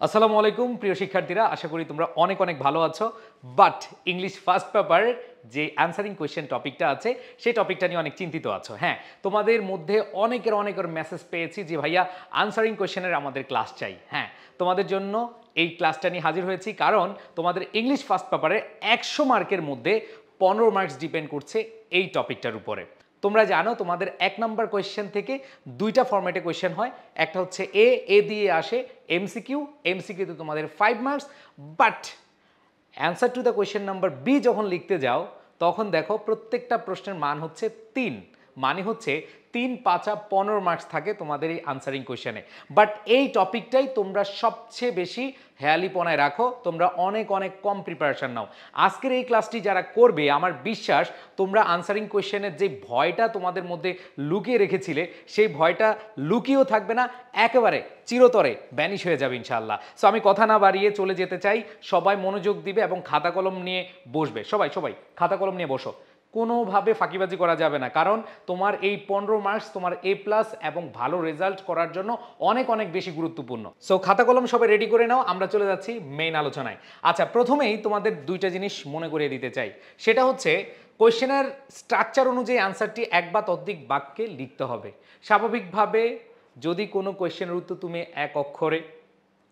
আসসালামু আলাইকুম প্রিয় শিক্ষার্থীরা, আশা করি তোমরা অনেক অনেক ভালো আছো। বাট ইংলিশ ফার্স্ট পেপারের যে অ্যানসারিং কোয়েশ্চেন টপিকটা আছে সেই টপিকটা নিয়ে অনেক চিন্তিত আছো। হ্যাঁ, তোমাদের মধ্যে অনেকের মেসেজ পেয়েছি যে ভাইয়া আনসারিং কোয়েশ্চেনের আমাদের ক্লাস চাই। হ্যাঁ, তোমাদের জন্য এই ক্লাসটা নিয়ে হাজির হয়েছি, কারণ তোমাদের ইংলিশ ফার্স্ট পেপারের 100 মার্কের মধ্যে 15 মার্কস ডিপেন্ড করছে এই টপিকটার উপরে। তোমরা জানো তোমাদের 1 নম্বর কোয়েশ্চেন থেকে দুইটা ফরম্যাটে কোয়েশ্চেন হয়। একটা হচ্ছে এ দিয়ে আসে এমসিকিউতে তোমাদের 5 marks. But answer to the question number B যখন লিখতে যাও তখন দেখো প্রত্যেকটা প্রশ্নের মান হচ্ছে 3, মানে হচ্ছে 3 5 15 মার্কস থাকে তোমাদের এই আনসারিং কোয়েশ্চেনে। বাট এই টপিকটাই তোমরা সবচেয়ে বেশি হেয়ালিপনায় রাখো, তোমরা অনেক কম প্রিপারেশন নাও। আজকের এই ক্লাসটি যারা করবে, আমার বিশ্বাস তোমরা আনসারিং কোয়েশ্চেনের যে ভয়টা তোমাদের মধ্যে লুকিয়ে রেখেছিলে সেই ভয়টা লুকিয়েও থাকবে না, একেবারে চিরতরে ব্যানিশ হয়ে যাবে ইনশাআল্লাহ। সো আমি কথা না বাড়িয়ে চলে যেতে চাই। সবাই মনোযোগ দিবে এবং খাতা কলম নিয়ে বসবে। সবাই খাতা কলম নিয়ে বসো। কোনোভাবে ফাঁকিবাজি করা যাবে না, কারণ তোমার এই 15 মার্কস তোমার এ প্লাস এবং ভালো রেজাল্ট করার জন্য অনেক বেশি গুরুত্বপূর্ণ। সো খাতা কলম সবাই রেডি করে নাও, আমরা চলে যাচ্ছি মেইন আলোচনায়। আচ্ছা, প্রথমেই তোমাদের দুইটা জিনিস মনে করিয়ে দিতে চাই। সেটা হচ্ছে কোয়েশ্চেনের স্ট্রাকচার অনুযায়ী অ্যান্সারটি এক বা ততোধিক বাক্যে লিখতে হবে। স্বাভাবিকভাবে যদি কোনো কোয়েশ্চেনের উত্তর তুমি এক অক্ষরে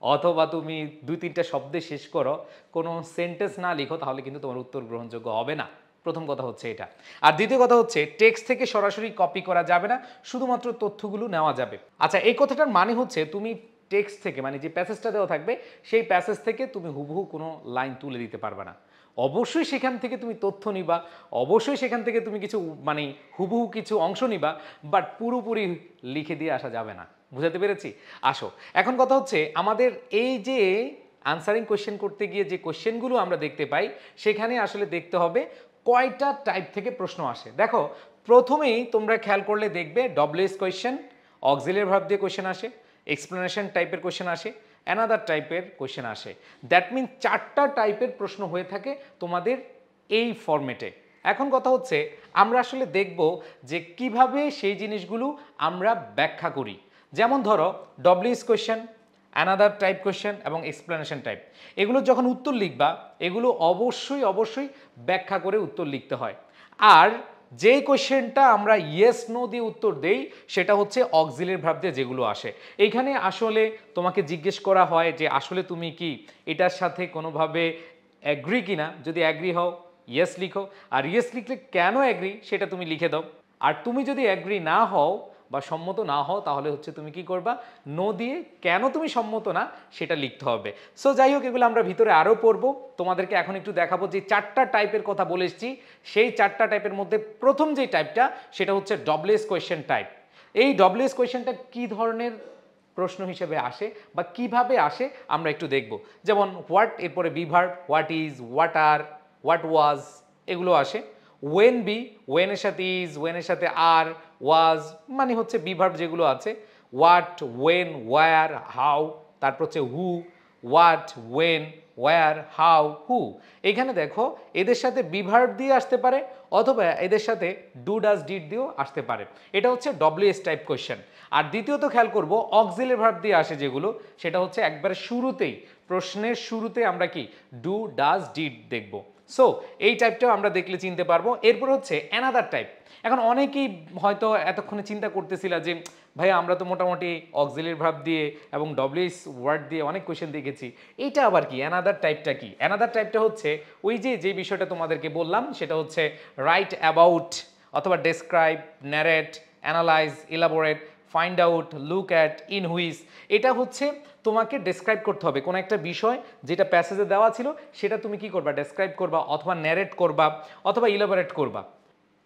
অথবা তুমি 2-3টা শব্দে শেষ করো, কোনো সেন্টেন্স না লিখো, তাহলে কিন্তু তোমার উত্তর গ্রহণযোগ্য হবে না। প্রথম কথা হচ্ছে এটা। আর দ্বিতীয় কথা হচ্ছে টেক্সট থেকে সরাসরি কপি করা যাবে না, শুধুমাত্র তথ্যগুলো নেওয়া যাবে। আচ্ছা, এই কথাটার মানে হচ্ছে তুমি টেক্সট থেকে, মানে যে প্যাসেজটা দেওয়া থাকবে সেই প্যাসেজ থেকে তুমি হুবহু কোনো লাইন তুলে দিতে পারবে না। অবশ্যই সেখান থেকে তুমি তথ্য নিবা, অবশ্যই সেখান থেকে তুমি কিছু মানে হুবহু কিছু অংশ নিবা, বাট পুরোপুরি লিখে দিয়ে আসা যাবে না। বুঝাতে পেরেছি? আসো, এখন কথা হচ্ছে আমাদের এই যে আনসারিং কোয়েশ্চেন করতে গিয়ে যে কোয়েশ্চেনগুলো আমরা দেখতে পাই, সেখানে আসলে দেখতে হবে কয়টা টাইপ থেকে প্রশ্ন আসে। দেখো, প্রথমেই তোমরা খেয়াল করলে দেখবে ডব্লিউএস কোয়েশ্চেন, অক্সিলিয়ারি ভার্ব দিয়ে কোয়েশ্চেন আসে, এক্সপ্লেনেশন টাইপের কোয়েশ্চেন আসে, অ্যানাদার টাইপের কোয়েশ্চেন আসে। দ্যাট মিন 4টা টাইপের প্রশ্ন হয়ে থাকে তোমাদের এই ফরম্যাটে। এখন কথা হচ্ছে আমরা আসলে দেখব যে কিভাবে সেই জিনিসগুলো আমরা ব্যাখ্যা করি। যেমন ধরো WS question, another type question এবং এক্সপ্লেনেশন টাইপ, এগুলো যখন উত্তর লিখবা এগুলো অবশ্যই ব্যাখ্যা করে উত্তর লিখতে হয়। আর যে কোয়েশ্চেনটা আমরা ইয়েস নো দিয়ে উত্তর দেই সেটা হচ্ছে অক্সিলিয়ারি ভার্ব দিয়ে যেগুলো আসে। এইখানে আসলে তোমাকে জিজ্ঞেস করা হয় যে আসলে তুমি কি এটার সাথে কোনোভাবে অ্যাগ্রি কিনা। যদি অ্যাগ্রি হও ইয়েস লিখো, আর ইয়েস লিখলে কেন অ্যাগ্রি সেটা তুমি লিখে দাও। আর তুমি যদি অ্যাগ্রি না হও বা সম্মত না হও, তাহলে হচ্ছে তুমি কি করবা, নো দিয়ে কেন তুমি সম্মত না সেটা লিখতে হবে। সো যাই হোক, এগুলো আমরা ভিতরে আরও পড়বো। তোমাদেরকে এখন একটু দেখাবো যে 4টা টাইপের কথা বলে এসেছি, সেই 4টা টাইপের মধ্যে প্রথম যে টাইপটা সেটা হচ্ছে ডব্লিউএস কোয়েশ্চেন টাইপ। এই ডব্লিউএস কোয়েশ্চেনটা কী ধরনের প্রশ্ন হিসেবে আসে বা কিভাবে আসে আমরা একটু দেখব। যেমন হোয়াট, এরপরে be verb, what is, what are, what was, এগুলো আসে। ওয়েন বি, ওয়েনের সাথে ইজ, ওয়েনের সাথে আর, ওয়াজ মানে হচ্ছে বি ভার্ব যেগুলো আছে। হোয়াট, ওয়েন, ওয়্যার, হাউ, তারপর হচ্ছে হু, হোয়াট, ওয়েন, ওয়্যার, হাউ, হু। এখানে দেখো এদের সাথে বি ভার্ব দিয়ে আসতে পারে অথবা এদের সাথে ডু ডাজ ডিড দিয়েও আসতে পারে। এটা হচ্ছে ডব্লিউএস টাইপ কোয়েশ্চেন। আর দ্বিতীয়ত খেয়াল করব অক্সিলিয়ারি ভার্ব দিয়ে আসে যেগুলো, সেটা হচ্ছে একবারে শুরুতেই, প্রশ্নের শুরুতে আমরা কি ডু ডাজ ডিড দেখব। সো এই টাইপটাও আমরা দেখলে চিনতে পারবো। এরপর হচ্ছে অ্যানাদার টাইপ। এখন অনেকেই হয়তো এতক্ষণে চিন্তা করতেছিলা যে ভাইয়া আমরা তো মোটামুটি অক্সিলিয়ারি ভার্ব দিয়ে এবং ডব্লিউএস ওয়ার্ড দিয়ে অনেক কোয়েশ্চেন দেখেছি, এইটা আবার কি, অ্যানাদার টাইপটা কি? অ্যানাদার টাইপটা হচ্ছে ওই যে বিষয়টা তোমাদেরকে বললাম, সেটা হচ্ছে রাইট অ্যাবাউট অথবা describe, narrate, analyse, elaborate, find out, look at, in which. এটা হচ্ছে তোমাকে ডেসক্রাইব করতে হবে কোনো একটা বিষয় যেটা প্যাসেজে দেওয়া ছিল, সেটা তুমি কি করবা, ডেসক্রাইব করবা অথবা ন্যারেট করবা অথবা ইলাবোরেট করবা।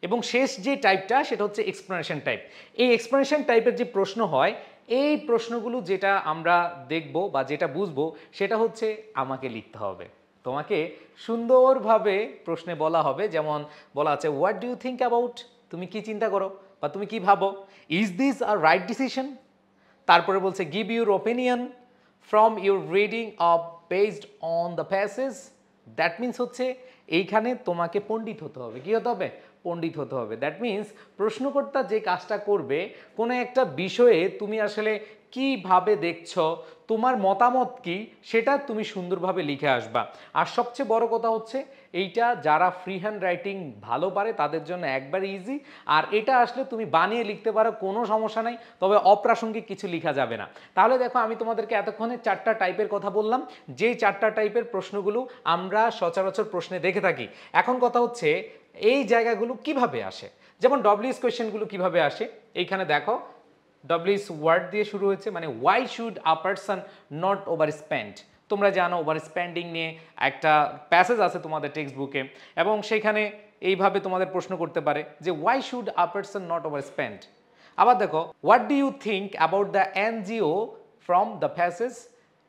এবং শেষ যে টাইপটা সেটা হচ্ছে এক্সপ্লেনেশন টাইপ। এই এক্সপ্লেনেশন টাইপের যে প্রশ্ন হয়, এই প্রশ্নগুলো যেটা আমরা দেখব বা যেটা বুঝবো সেটা হচ্ছে আমাকে লিখতে হবে। তোমাকে সুন্দরভাবে প্রশ্নে বলা হবে, যেমন বলা আছে what do you think about, তুমি কি চিন্তা করো বা তুমি কি ভাবো। Is this a right decision, তারপরে বলছে give your opinion from your reading of based on the passage. That means হচ্ছে এইখানে তোমাকে পণ্ডিত হতে হবে। কী হতে হবে? পণ্ডিত হতে হবে। দ্যাট মিন্স প্রশ্নকর্তা যে কাজটা করবে, কোনো একটা বিষয়ে তুমি আসলে কিভাবে দেখছো, তোমার মতামত কি, সেটা তুমি সুন্দরভাবে লিখে আসবা। আর সবচেয়ে বড় কথা হচ্ছে এইটা যারা ফ্রি হ্যান্ড রাইটিং ভালো পারে তাদের জন্য একবার ইজি। আর এটা আসলে তুমি বানিয়ে লিখতে পারো, কোনো সমস্যা নাই, তবে অপ্রাসঙ্গিক কিছু লেখা যাবে না। তাহলে দেখো আমি তোমাদেরকে এতক্ষণে 4টা টাইপের কথা বললাম, যেই 4টা টাইপের প্রশ্নগুলো আমরা সচরাচর প্রশ্নে দেখে থাকি। এখন কথা হচ্ছে এই জায়গাগুলো কিভাবে আসে, যেমন ডব্লিউএস কোয়েশ্চেনগুলো কিভাবে আসে। এইখানে দেখো ডব্লিউএস ওয়ার্ড দিয়ে শুরু হয়েছে, মানে Y should a person not over spend. তোমরা জানো ওভার স্পেন্ডিং নিয়ে একটা প্যাসেজ আছে তোমাদের টেক্সট বুকে, এবং সেখানে এইভাবে তোমাদের প্রশ্ন করতে পারে যে why should a person not over spend. আবার দেখো what do you think about the NGO from the passage,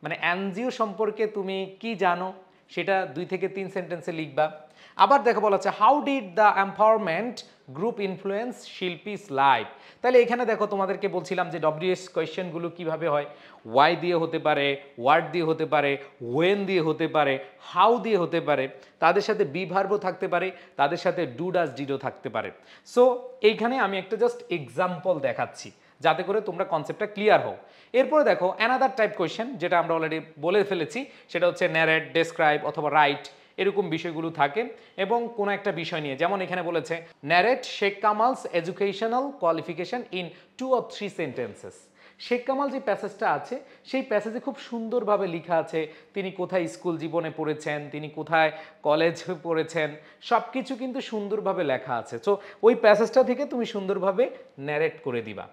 মানে এনজিও সম্পর্কে তুমি কি জানো সেটা 2 থেকে 3 সেন্টেন্সে লিখবা। আবার দেখো বলা হচ্ছে how did the empowerment group influence Shilpi's life. তাহলে এখানে দেখো তোমাদেরকে বলছিলাম যে ডব্লিউএস কোয়েশ্চেনগুলো কিভাবে হয়, ওয়াই দিয়ে হতে পারে, ওয়ার্ড দিয়ে হতে পারে, ওয়েন দিয়ে হতে পারে, হাউ দিয়ে হতে পারে, তাদের সাথে বি ভার্বও থাকতে পারে, তাদের সাথে ডু ডাজ ডিডও থাকতে পারে। সো এইখানে আমি একটা জাস্ট এক্সাম্পল দেখাচ্ছি যাতে করে তোমরা কনসেপ্টটা ক্লিয়ার হও। এরপরে দেখো অ্যানাদার টাইপ কোয়েশ্চেন, যেটা আমরা অলরেডি বলে ফেলেছি, সেটা হচ্ছে ন্যারেট, ডেসক্রাইব অথবা রাইট, এরকম বিষয়গুলো থাকে এবং কোনো একটা বিষয় নিয়ে। যেমন এখানে বলেছে narrate Sheikh Kamal's educational qualification in 2 or 3 sentences. Sheikh Kamal যে প্যাসেজটা আছে সেই প্যাসেজে খুব সুন্দরভাবে লেখা আছে তিনি কোথায় স্কুল জীবনে পড়েছেন, তিনি কোথায় কলেজ পড়েছেন, সব কিছু কিন্তু সুন্দরভাবে লেখা আছে। সো ওই প্যাসেজটা থেকে তুমি সুন্দরভাবে ন্যারেট করে দিবা।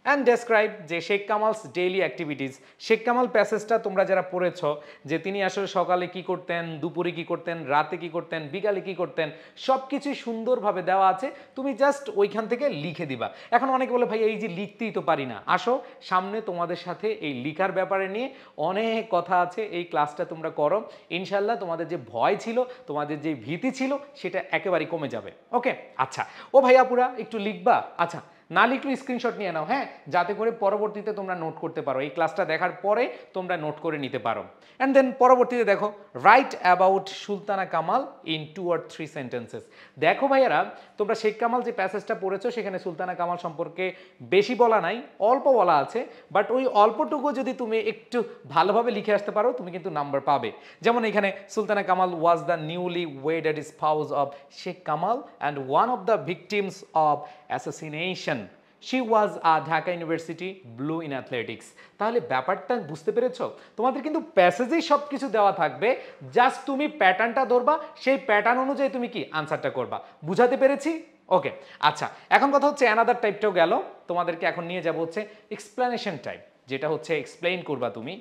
অ্যান্ড ডেসক্রাইব যে শেখ কামালস ডেইলি অ্যাক্টিভিটিস। শেখ কামাল প্যাসেজটা তোমরা যারা পড়েছ, যে তিনি আসলে সকালে কি করতেন, দুপুরে কি করতেন, রাতে কি করতেন, বিকালে কি করতেন, সব কিছুই সুন্দরভাবে দেওয়া আছে, তুমি জাস্ট ওইখান থেকে লিখে দিবা। এখন অনেকে বলে ভাই এই যে লিখতেই তো পারি না, আসো সামনে তোমাদের সাথে এই লিখার ব্যাপারে নিয়ে অনেক কথা আছে, এই ক্লাসটা তোমরা করো, ইনশাল্লাহ তোমাদের যে ভয় ছিল, তোমাদের যে ভীতি ছিল, সেটা একেবারেই কমে যাবে। ওকে, আচ্ছা ও ভাইয়াপুরা একটু লিখবা, আচ্ছা না লিখলে স্ক্রিনশট নিয়ে নাও, হ্যাঁ, যাতে করে পরবর্তীতে তোমরা নোট করতে পারো, এই ক্লাসটা দেখার পরে তোমরা নোট করে নিতে পারো। অ্যান্ড দেন পরবর্তীতে দেখো right about Sultana Kamal in 2 or 3 sentences. দেখো ভাইয়ারা, তোমরা শেখ কামাল যে প্যাসেজটা পড়েছো সেখানে সুলতানা কামাল সম্পর্কে বেশি বলা নাই, অল্প বলা আছে, বাট ওই অল্পটুকু যদি তুমি একটু ভালোভাবে লিখে আসতে পারো তুমি কিন্তু নাম্বার পাবে। যেমন এখানে Sultana Kamal was the newly wedded spouse of Sheikh Kamal and one of the victims of assassination. She was a Dhaka university blue in athletics. তাহলে ব্যাপারটা বুঝতে পেরেছো? তোমাদের কিন্তু প্যাসেজেই সব কিছু দেওয়া থাকবে, জাস্ট তুমি প্যাটার্নটা ধরবা, সেই প্যাটার্ন অনুযায়ী তুমি কি আনসারটা করবা। বুঝাতে পেরেছি? ওকে, আচ্ছা এখন কথা হচ্ছে অ্যানাদার টাইপটাও গেল, তোমাদেরকে এখন নিয়ে যাব হচ্ছে এক্সপ্লেনেশন টাইপ, যেটা হচ্ছে এক্সপ্লেইন করবা তুমি।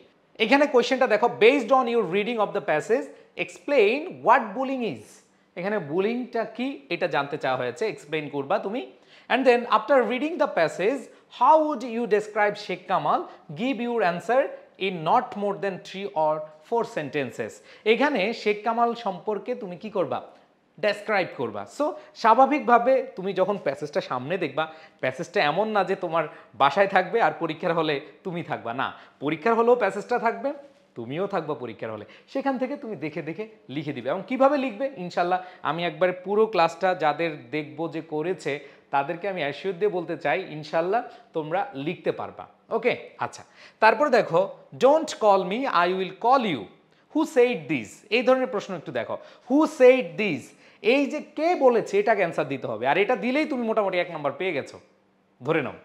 এখানে কোয়েশ্চেনটা দেখো, based on your reading of the passage explain what bullying is. এখানে বুলিংটা কি এটা জানতে চাওয়া হয়েছে, এক্সপ্লেইন করবা তুমি। And then after reading the passage, how would you describe Sheikh Kamal? Give your answer in not more than 3 or 4 sentences. এখানে শেখ কামাল সম্পর্কে তুমি কি করবা? ডেসক্রাইব করবা। সো স্বাভাবিকভাবে তুমি যখন প্যাসেজটা সামনে দেখবা, প্যাসেজটা এমন না যে তোমার বাসায় থাকবে আর পরীক্ষার হলে তুমি থাকবা, না, পরীক্ষার হলেও প্যাসেজটা থাকবে, তুমিও থাকবা পরীক্ষার হলে, সেখান থেকে তুমি দেখে দেখে লিখে দিবে। এবং কিভাবে লিখবে ইনশাল্লাহ আমি একবার পুরো ক্লাসটা যাদের দেখবো যে করেছে তাদেরকে আমি অ্যাসিওর দিয়ে বলতে চাই ইনশাল্লাহ তোমরা লিখতে পারবা। ওকে, আচ্ছা তারপর দেখো don't call me I will call you, who said this, এই ধরনের প্রশ্ন একটু দেখো। হু সেইড দিস, এই যে কে বলেছে এটাকে অ্যান্সার দিতে হবে, আর এটা দিলেই তুমি মোটামুটি 1 নম্বর পেয়ে গেছো ধরে নাও।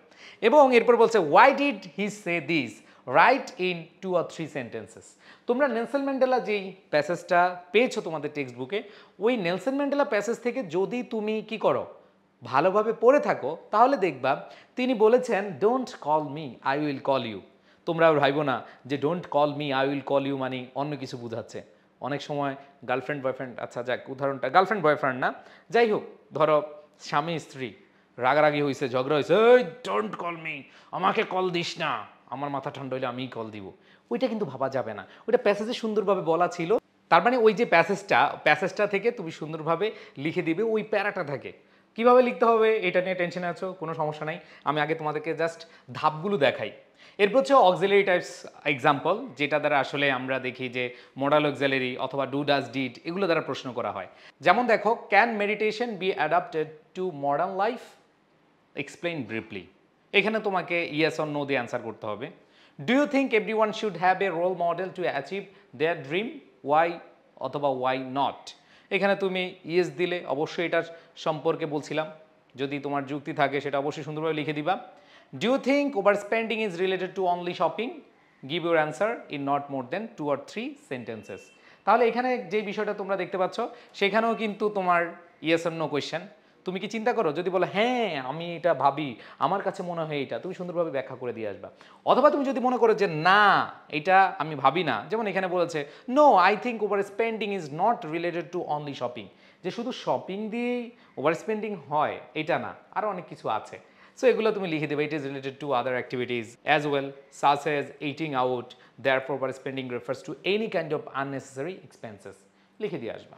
এবং এরপর বলছে why did he say this, right in 2 or 3 sentences. তোমরা নেলসন ম্যান্ডেলা যেই প্যাসেজটা পেয়েছো তোমাদের টেক্সট বুকে, ওই নেলসন ম্যান্ডেলা প্যাসেজ থেকে যদি তুমি কি করো ভালোভাবে পড়ে থাকো, তাহলে দেখবা তিনি বলেছেন don't call me I will call you. তোমরা ভাইবো না যে don't call me I will call you মানে অন্য কিছু বোঝাচ্ছে। অনেক সময় গার্লফ্রেন্ড বয়ফ্রেন্ড, আচ্ছা যাক উদাহরণটা গার্লফ্রেন্ড বয়ফ্রেন্ড না, যাই হোক ধরো স্বামী স্ত্রী রাগারাগি হয়েছে, ঝগড়া হয়েছে, এই ডোন্ট কল মি, আমাকে কল দিস না, আমার মাথা ঠান্ডা হইলে আমিই কল দিব, ওইটা কিন্তু ভাবা যাবে না। ওইটা প্যাসেজে সুন্দরভাবে বলা ছিল, তার মানে ওই যে প্যাসেজটা থেকে তুমি সুন্দরভাবে লিখে দিবে ওই প্যারাটা থেকে। কিভাবে লিখতে হবে এটা নিয়ে টেনশনে আছো, কোনো সমস্যা নাই, আমি আগে তোমাদেরকে জাস্ট ধাপগুলো দেখাই। এরপর হচ্ছে অক্সিলারি টাইপস এক্সাম্পল, যেটা দ্বারা আসলে আমরা দেখি যে মডাল অক্সিলারি অথবা ডু ডাজ ডিড এগুলো দ্বারা প্রশ্ন করা হয়। যেমন দেখো can meditation be adapted to modern life? Explain briefly. এখানে তোমাকে ইয়েস অর নো দিয়ে অ্যান্সার করতে হবে। Do you think everyone should have a role model to achieve their dream? Why অথবা ওয়াই নট? এখানে তুমি ইয়েস দিলে অবশ্যই এটার সম্পর্কে বলছিলাম, যদি তোমার যুক্তি থাকে সেটা অবশ্যই সুন্দরভাবে লিখে দিবা। Do you think over spending is related to only shopping? Give your answer in not more than 2 or 3 sentences. তাহলে এখানে যে বিষয়টা তোমরা দেখতে পাচ্ছ সেখানেও কিন্তু তোমার ইয়েস অর নো কোয়েশ্চেন। তুমি কি চিন্তা করো, যদি বলো হ্যাঁ আমি এটা ভাবি, আমার কাছে মনে হয় এটা, তুমি সুন্দরভাবে ব্যাখ্যা করে দিয়ে আসবা। অথবা তুমি যদি মনে করো যে না এটা আমি ভাবি না, যেমন এখানে বলেছে no I think over spending is not related to only shopping, যে শুধু শপিং দিয়েই ওভার স্পেন্ডিং হয় এটা না, আরও অনেক কিছু আছে। সো এগুলো তুমি লিখে দেবে, it is related to other activities as well such as eating out, therefore over spending refers to any kind of unnecessary expenses, লিখে দিয়ে আসবা।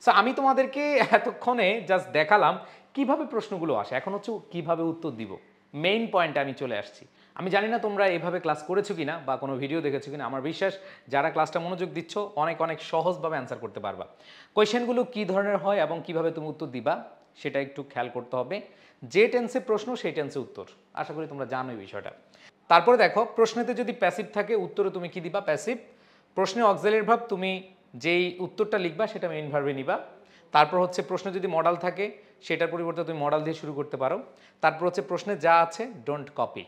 সো আমি তোমাদেরকে এতক্ষণে জাস্ট দেখালাম কিভাবে প্রশ্নগুলো আসে, এখন হচ্ছে কিভাবে উত্তর দিব। মেইন পয়েন্টে আমি চলে আসছি। আমি জানি না তোমরা এভাবে ক্লাস করেছো কিনা বা কোনো ভিডিও দেখেছো কিনা, আমার বিশ্বাস যারা ক্লাসটা মনোযোগ দিচ্ছ অনেক অনেক সহজভাবে অ্যান্সার করতে পারবা। কোয়েশ্চেনগুলো কী ধরনের হয় এবং কিভাবে তুমি উত্তর দিবা সেটা একটু খেয়াল করতে হবে। যে টেন্সে প্রশ্ন সেই টেন্সে উত্তর, আশা করি তোমরা জানো এই বিষয়টা। তারপরে দেখো প্রশ্নেতে যদি প্যাসিভ থাকে উত্তরে তুমি কি দিবা? প্যাসিভ। প্রশ্নে অক্সিলারি ভার্ব তুমি যেই উত্তরটা লিখবা সেটা মেইন ভার্বে নিবা। তারপর হচ্ছে প্রশ্নে যদি মডাল থাকে সেটার পরিবর্তে তুমি মডাল দিয়ে শুরু করতে পারো। তারপর হচ্ছে প্রশ্নে যা আছে ডোন্ট কপি,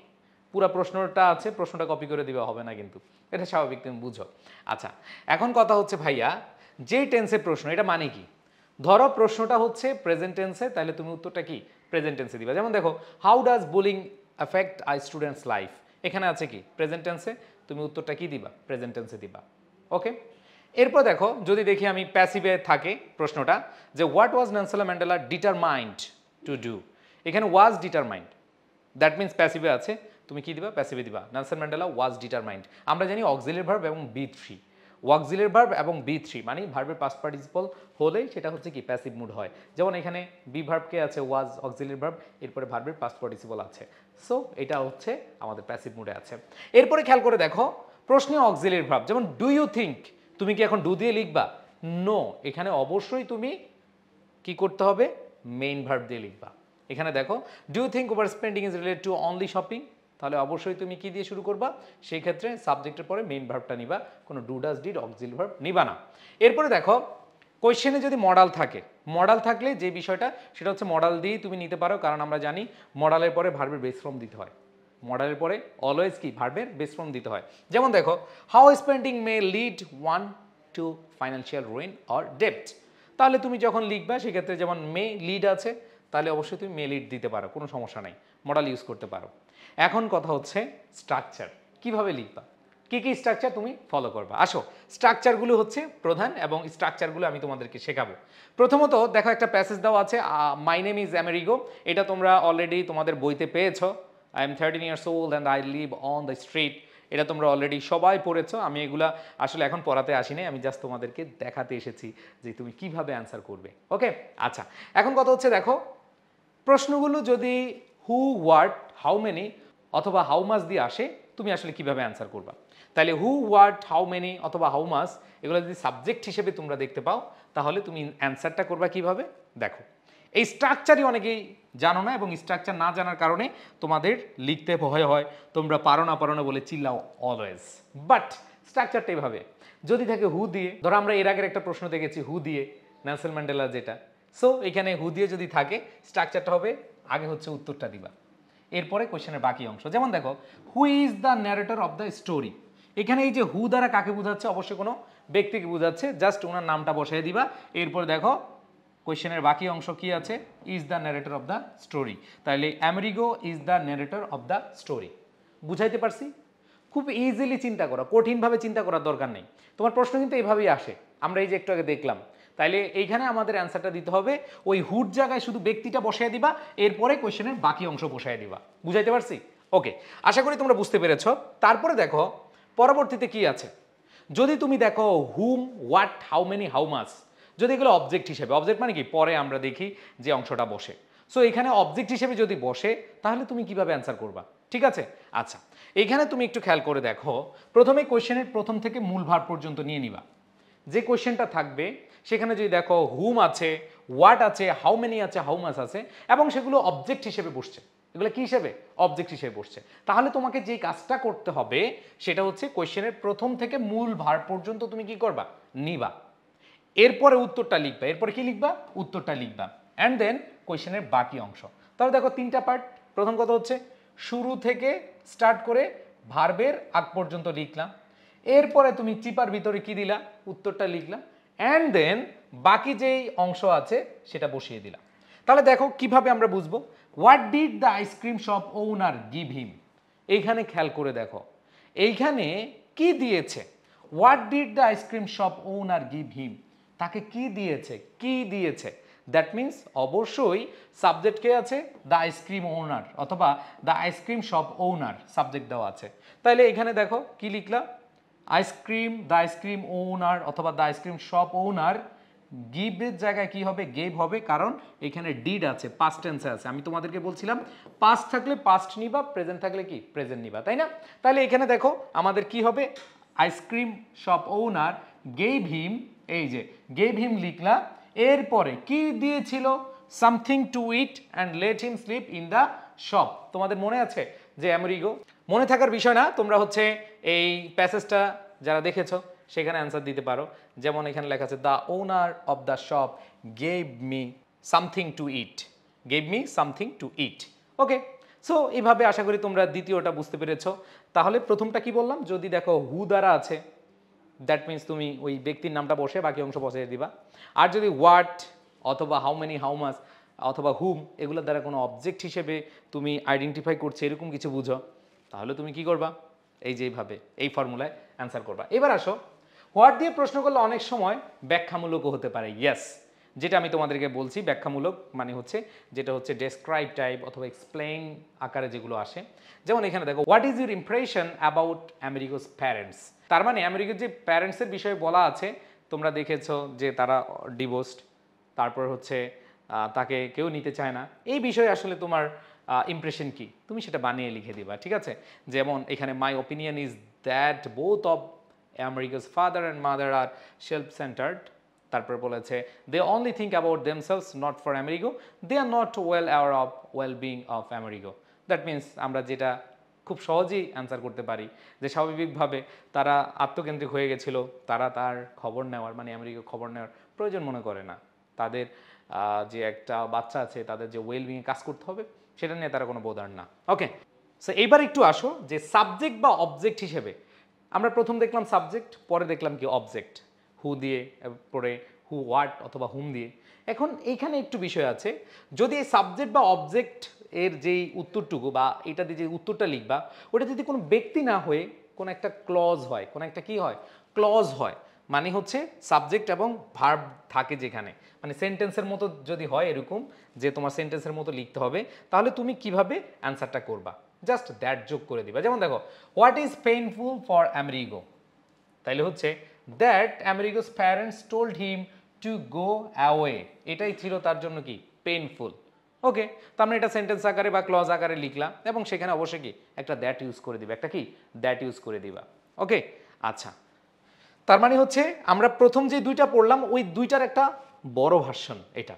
পুরো প্রশ্নটা আছে প্রশ্নটা কপি করে দিবে হবে না, কিন্তু এটা স্বাভাবিক, তুমি বুঝো। আচ্ছা এখন কথা হচ্ছে ভাইয়া যে টেন্সে প্রশ্ন এটা মানে কি? ধরো প্রশ্নটা হচ্ছে প্রেজেন্ট টেন্সে, তাহলে তুমি উত্তরটা কি প্রেজেন্ট টেন্সে দিবা। যেমন দেখো how does bullying effect a students life, এখানে আছে কি প্রেজেন্ট টেন্সে, তুমি উত্তরটা কি দিবা? প্রেজেন্ট টেন্সে দিবা। ওকে, এরপর দেখো যদি দেখি আমি প্যাসিভে থাকে প্রশ্নটা যে what was Nelson Mandela determined to do, এখানে ওয়াজ ডিটারমাইন্ড, দ্যাট মিনস প্যাসিভে আছে, তুমি কি দিবা? প্যাসিভে দিবা। নেলসন ম্যান্ডেলা ওয়াজ ডিটারমাইন্ড, আমরা জানি অক্সিলারি ভার্ব এবং বি থ্রি, অক্সিলারি ভার্ব এবং বি থ্রি মানে ভার্বের পাস্ট পার্টিসিপল হলেই সেটা হচ্ছে কি প্যাসিভ মুড হয়। যেমন এখানে বি ভার্বকে আছে ওয়াজ অক্সিলারি ভার্ব, এরপরে ভার্বের পাস্ট পার্টিসিপল আছে, সো এটা হচ্ছে আমাদের প্যাসিভ মুডে আছে। এরপরে খেয়াল করে দেখো প্রশ্নে অক্সিলারি ভার্ব, যেমন ডু ইউ থিঙ্ক, তুমি কি এখন ডু দিয়ে লিখবা? নো, এখানে অবশ্যই তুমি কি করতে হবে? মেইন ভার্ব দিয়ে লিখবা। এখানে দেখো do you think over spending is related to only shopping, তাহলে অবশ্যই তুমি কি দিয়ে শুরু করবা? সেই ক্ষেত্রে সাবজেক্টের পরে মেইন ভার্বটা নিবা, কোনো do does did auxiliary verb নিবা না। এরপরে দেখো কোয়েশ্চেনে যদি মডাল থাকে, মডাল থাকলে যে বিষয়টা সেটা হচ্ছে মডাল দিয়েই তুমি নিতে পারো, কারণ আমরা জানি মডালের পরে ভার্বের বেস ফর্ম দিতে হয়, মডালের পরে অলওয়েজ কি ভার্বের বেস ফর্ম দিতে হয়। যেমন দেখো how spending may lead one to financial ruin or ডেপ্ট, তাহলে তুমি যখন লিখবা সেক্ষেত্রে যেমন মে লিড আছে, তাহলে অবশ্যই তুমি মে লিড দিতে পারো, কোনো সমস্যা নাই, মডাল ইউজ করতে পারো। এখন কথা হচ্ছে স্ট্রাকচার, কিভাবে লিখবা, কি কি স্ট্রাকচার তুমি ফলো করবা। আসো স্ট্রাকচারগুলো হচ্ছে প্রধান এবং স্ট্রাকচারগুলো আমি তোমাদেরকে শেখাবো। প্রথমত দেখো একটা প্যাসেজ দেওয়া আছে মাই নেম ইজ আমেরিগো, এটা তোমরা অলরেডি তোমাদের বইতে পেয়েছো। I am 13 years old and I live on the street, এটা তোমরা অলরেডি সবাই পড়েছো। আমি এগুলা আসলে এখন পড়াতে আসি নাই, আমি জাস্ট তোমাদেরকে দেখাতে এসেছি যে তুমি কিভাবে অ্যান্সার করবে। ওকে, আচ্ছা এখন কথা হচ্ছে দেখো প্রশ্নগুলো যদি হু, হোয়াট, হাউ মেনি অথবা হাউ মাস দিয়ে আসে তুমি আসলে কিভাবে অ্যান্সার করবা। তাহলে হু, হোয়াট, হাউ মেনি অথবা হাউ মাস এগুলো যদি সাবজেক্ট হিসেবে তোমরা দেখতে পাও তাহলে তুমি অ্যান্সারটা করবা কিভাবে। দেখো এই স্ট্রাকচারই অনেকেই জানো না, এবং স্ট্রাকচার না জানার কারণে তোমাদের লিখতে ভয় হয়, তোমরা পারো না বলে চিল্লাও অলওয়েজ। বাট স্ট্রাকচারটা এভাবে, যদি থাকে হু দিয়ে, ধরো আমরা এর আগের একটা প্রশ্ন দেখেছি হু দিয়ে নেলসন ম্যান্ডেলা যেটা, সো এখানে হু দিয়ে যদি থাকে স্ট্রাকচারটা হবে আগে হচ্ছে উত্তরটা দিবা, এরপরে কোয়েশ্চেনের বাকি অংশ। যেমন দেখো who is the narrator of the story, এখানে এই যে হু দ্বারা কাকে বোঝাচ্ছে? অবশ্যই কোনো ব্যক্তিকে বোঝাচ্ছে, জাস্ট ওনার নামটা বসাই দিবা। এরপর দেখো কোয়েশ্চেনের বাকি অংশ কি আছে? Is the narrator of the story, তাহলে Amerigo is the narrator of the story. বুঝাইতে পারছি? খুব ইজিলি চিন্তা করো, কঠিনভাবে চিন্তা করার দরকার নেই। তোমার প্রশ্ন কিন্তু এইভাবেই আসে, আমরা এই যে একটু আগে দেখলাম। তাইলে এইখানে আমাদের অ্যান্সারটা দিতে হবে ওই হুড জায়গায় শুধু ব্যক্তিটা বসাই দিবা, এরপরে কোয়েশ্চেনের বাকি অংশ বসাই দিবা। বুঝাইতে পারছি? ওকে, আশা করি তোমরা বুঝতে পেরেছো। তারপরে দেখো পরবর্তীতে কি আছে, যদি তুমি দেখো hmm, what, how many, how much, যদি এগুলো অবজেক্ট হিসেবে, অবজেক্ট মানে কি পরে আমরা দেখি যে অংশটা বসে, সো এখানে অবজেক্ট হিসেবে যদি বসে তাহলে তুমি কিভাবে অ্যান্সার করবা, ঠিক আছে? আচ্ছা এখানে তুমি একটু খেয়াল করে দেখো, প্রথমে কোয়েশ্চেনের প্রথম থেকে মূল ভার্ব পর্যন্ত নিয়ে নিবা। যে কোয়েশ্চেনটা থাকবে সেখানে যদি দেখো হুম আছে, হোয়াট আছে, হাউ মেনি আছে, হাউ মাচ আছে এবং সেগুলো অবজেক্ট হিসেবে বসছে, এগুলো কি হিসেবে? অবজেক্ট হিসেবে বসছে, তাহলে তোমাকে যে কাজটা করতে হবে সেটা হচ্ছে কোয়েশ্চেনের প্রথম থেকে মূল ভার পর্যন্ত তুমি কি করবা? নিবা, এরপরে উত্তরটা লিখবা, এরপরে কি লিখবা? উত্তরটা লিখবা, অ্যান্ড দেন কোয়েশ্চেনের বাকি অংশ। তাহলে দেখো তিনটা পার্ট। প্রথম কথা হচ্ছে শুরু থেকে স্টার্ট করে ভার্বের আগ পর্যন্ত লিখলাম, এরপরে তুমি চিপার ভিতরে কি দিলা? উত্তরটা লিখলাম, অ্যান্ড দেন বাকি যেই অংশ আছে সেটা বসিয়ে দিলাম। তাহলে দেখো কিভাবে আমরা বুঝবো। What did the ice cream shop owner give him, এইখানে খেয়াল করে দেখো এইখানে কি দিয়েছে। What did the ice cream shop owner give him, তাকে কি দিয়েছে? কি দিয়েছে, দ্যাট মিন্স অবশ্যই সাবজেক্ট কে আছে? দ্য আইসক্রিম ওনার, অথবা the ice cream shop owner subject দেওয়া আছে। তাহলে এখানে দেখো কি লিখলাম? আইসক্রিম, দ্য আইসক্রিম ওনার অথবা দ্য আইসক্রিম শপ ওনার, গিভের জায়গায় কি হবে? গেভ হবে, কারণ এখানে ডিড আছে, পাস্ট টেন্সে আছে। আমি তোমাদেরকে বলছিলাম পাস্ট থাকলে পাস্ট নিবা, প্রেজেন্ট থাকলে কি? প্রেজেন্ট নিবা, তাই না? তাহলে এখানে দেখো আমাদের কি হবে? আইসক্রিম শপ ওনার গেভ হিম, এই যে গেভ হিম লিখলা, এরপরে কি দিয়েছিল? Something to it and let him slip in the shop. তোমাদের মনে আছে যে আমেরিগো? মনে থাকার বিষয় না, তোমরা হচ্ছে এই প্যাসেজটা যারা দেখেছো সেখানে অ্যান্সার দিতে পারো। যেমন এখানে লেখা আছে the owner of the shop gave me something to it, gave me something to it. Okay, so এইভাবে আশা করি তোমরা দ্বিতীয়টা বুঝতে পেরেছো। তাহলে প্রথমটা কি বললাম? যদি দেখো হু দ্বারা আছে, দ্যাট মিন্স তুমি ওই ব্যক্তির নামটা বসে বাকি অংশ বসিয়ে দিবা। আর যদি হোয়াট অথবা হাউ মেনি, হাউ মাচ অথবা হুম এগুলোর দ্বারা কোনো অবজেক্ট হিসেবে তুমি আইডেন্টিফাই করছে এরকম কিছু বুঝো, তাহলে তুমি কি করবা? এই যে এইভাবে এই ফর্মুলায় অ্যান্সার করবা। এবার আসো, হোয়াট দিয়ে প্রশ্ন করলে অনেক সময় ব্যাখ্যামূলকও হতে পারে। ইয়েস, যেটা আমি তোমাদেরকে বলছি ব্যাখ্যামূলক মানে হচ্ছে যেটা হচ্ছে ডেসক্রাইব টাইপ অথবা এক্সপ্লেইন আকারে যেগুলো আসে। যেমন এখানে দেখো what is your impression about Americas parents, তার মানে আমেরিকার যে প্যারেন্টসের বিষয়ে বলা আছে, তোমরা দেখেছো যে তারা ডিভোর্সড, তারপর হচ্ছে তাকে কেউ নিতে চায় না, এই বিষয়ে আসলে তোমার ইমপ্রেশন কি, তুমি সেটা বানিয়ে লিখে দিবা, ঠিক আছে? যেমন এখানে my opinion is that both of Amerigo's father and mother are self centered, তারপর বলেছে they only think about themselves not for Amerigo, they are not well aware of well being of Amerigo. That means আমরা যেটা খুব সহজেই answer করতে পারি যে স্বাভাবিকভাবে তারা আত্মকেন্দ্রিক হয়ে গেছিল, তারা তার খবর নেওয়ার মানে আমেরিকা খবর নেওয়ার প্রয়োজন মনে করে না, তাদের যে একটা বাচ্চা আছে তাদের যে ওয়েলবিংয়ে কাজ করতে হবে সেটা নিয়ে তারা কোনো বোধার না। ওকে, সো এইবার একটু আসো যে সাবজেক্ট বা অবজেক্ট হিসেবে আমরা প্রথম দেখলাম সাবজেক্ট, পরে দেখলাম কি অবজেক্ট, হু দিয়ে, পরে হু হোয়াট অথবা হুম দিয়ে। এখন এইখানে একটু বিষয় আছে, যদি এই সাবজেক্ট বা অবজেক্ট এর যেই উত্তরটুকু বা এটা দিয়ে যে উত্তরটা লিখবা ওটা যদি কোনো ব্যক্তি না হয়ে কোনো একটা ক্লজ হয়, কোনো একটা কি হয়? ক্লজ হয়, মানে হচ্ছে সাবজেক্ট এবং ভার্ব থাকে যেখানে, মানে সেন্টেন্সের মতো যদি হয় এরকম যে তোমার সেন্টেন্সের মতো লিখতে হবে, তাহলে তুমি কিভাবে অ্যান্সারটা করবা? জাস্ট দ্যাট যোগ করে দিবা। যেমন দেখো what is painful for Amerigo, তাইলে হচ্ছে that Amerigo's parents told him to go away, এটাই ছিল তার জন্য কি? পেইনফুল। ওকে, তো আমরা এটা সেন্টেন্স আকারে বা ক্লজ আকারে লিখলাম এবং সেখানে অবশ্যই কি একটা দ্যাট ইউজ করে দিবা, একটা কি দ্যাট ইউজ করে দিবা। ওকে, আচ্ছা, তার মানে হচ্ছে আমরা প্রথম যে দুইটা পড়লাম ওই দুইটার একটা বড় ভার্সন এটা।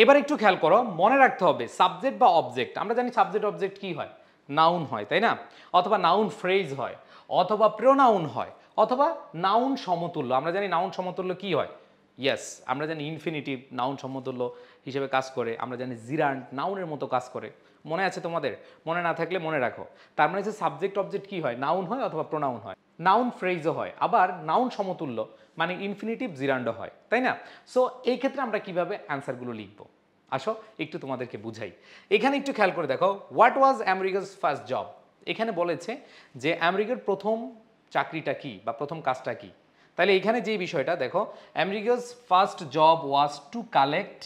এবার একটু খেয়াল করো, মনে রাখতে হবে সাবজেক্ট বা অবজেক্ট, আমরা জানি সাবজেক্ট অবজেক্ট কি হয়? নাউন হয়, তাই না? অথবা নাউন ফ্রেজ হয়, অথবা প্রোনাউন হয়, অথবা নাউন সমতুল্য। আমরা জানি নাউন সমতুল্য কি হয়? ইয়েস, আমরা জানি ইনফিনিটিভ নাউন সমতুল্য হিসেবে কাজ করে, আমরা জানি জিরান্ট নাউনের মতো কাজ করে। মনে আছে তোমাদের? মনে না থাকলে মনে রাখো। তার মানে হচ্ছে সাবজেক্ট অবজেক্ট কি হয়? নাউন হয় অথবা প্রোনাউন হয়, নাউন ফ্রেজও হয়, আবার নাউন সমতুল্য মানে ইনফিনিটিভ জিরান্ড হয়, তাই না? সো এই ক্ষেত্রে আমরা কিভাবে অ্যান্সারগুলো লিখব আসো একটু তোমাদেরকে বুঝাই। এখানে একটু খেয়াল করে দেখো, what was Americas first job, এখানে বলেছে যে আমেরিকার প্রথম চাকরিটা কি বা প্রথম কাজটা কি। তাহলে এখানে যে বিষয়টা দেখো, Amerigo's first job was to collect